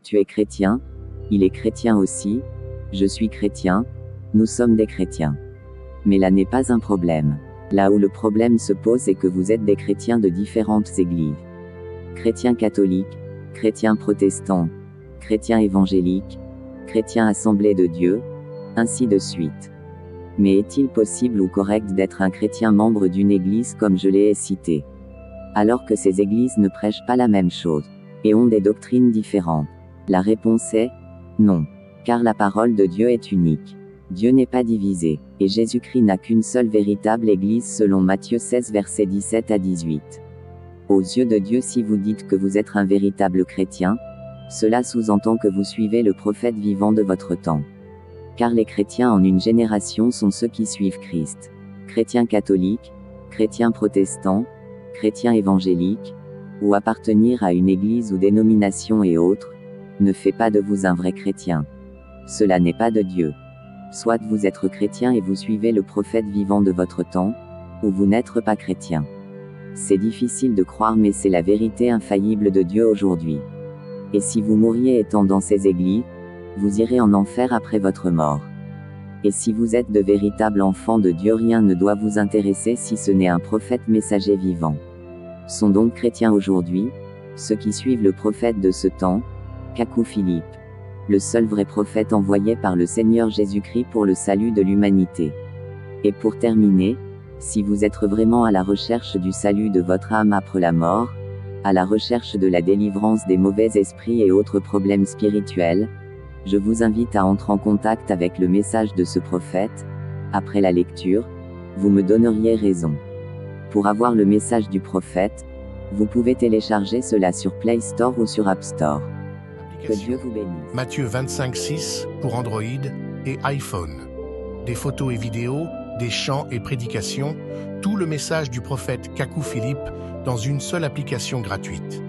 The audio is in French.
Tu es chrétien, il est chrétien aussi, je suis chrétien, nous sommes des chrétiens. Mais là n'est pas un problème. Là où le problème se pose est que vous êtes des chrétiens de différentes églises. Chrétiens catholiques, chrétiens protestants, chrétiens évangéliques, chrétiens assemblés de Dieu, ainsi de suite. Mais est-il possible ou correct d'être un chrétien membre d'une église comme je l'ai cité, alors que ces églises ne prêchent pas la même chose, et ont des doctrines différentes? La réponse est non. Car la parole de Dieu est unique. Dieu n'est pas divisé, et Jésus-Christ n'a qu'une seule véritable église selon Matthieu 16 versets 17 à 18. Aux yeux de Dieu, si vous dites que vous êtes un véritable chrétien, cela sous-entend que vous suivez le prophète vivant de votre temps. Car les chrétiens en une génération sont ceux qui suivent Christ. Chrétiens catholiques, chrétiens protestants, chrétiens évangéliques, ou appartenir à une église ou dénomination et autres, ne fait pas de vous un vrai chrétien. Cela n'est pas de Dieu. Soit vous êtes chrétien et vous suivez le prophète vivant de votre temps, ou vous n'êtes pas chrétien. C'est difficile de croire mais c'est la vérité infaillible de Dieu aujourd'hui. Et si vous mouriez étant dans ces églises, vous irez en enfer après votre mort. Et si vous êtes de véritables enfants de Dieu, rien ne doit vous intéresser si ce n'est un prophète messager vivant. Sont donc chrétiens aujourd'hui, ceux qui suivent le prophète de ce temps, Kakou Philippe, le seul vrai prophète envoyé par le Seigneur Jésus-Christ pour le salut de l'humanité. Et pour terminer, si vous êtes vraiment à la recherche du salut de votre âme après la mort, à la recherche de la délivrance des mauvais esprits et autres problèmes spirituels, je vous invite à entrer en contact avec le message de ce prophète. Après la lecture, vous me donneriez raison. Pour avoir le message du prophète, vous pouvez télécharger cela sur Play Store ou sur App Store. Que Dieu vous bénisse. Matthieu 25:6 pour Android et iPhone. Des photos et vidéos, des chants et prédications, tout le message du prophète Kakou Philippe dans une seule application gratuite.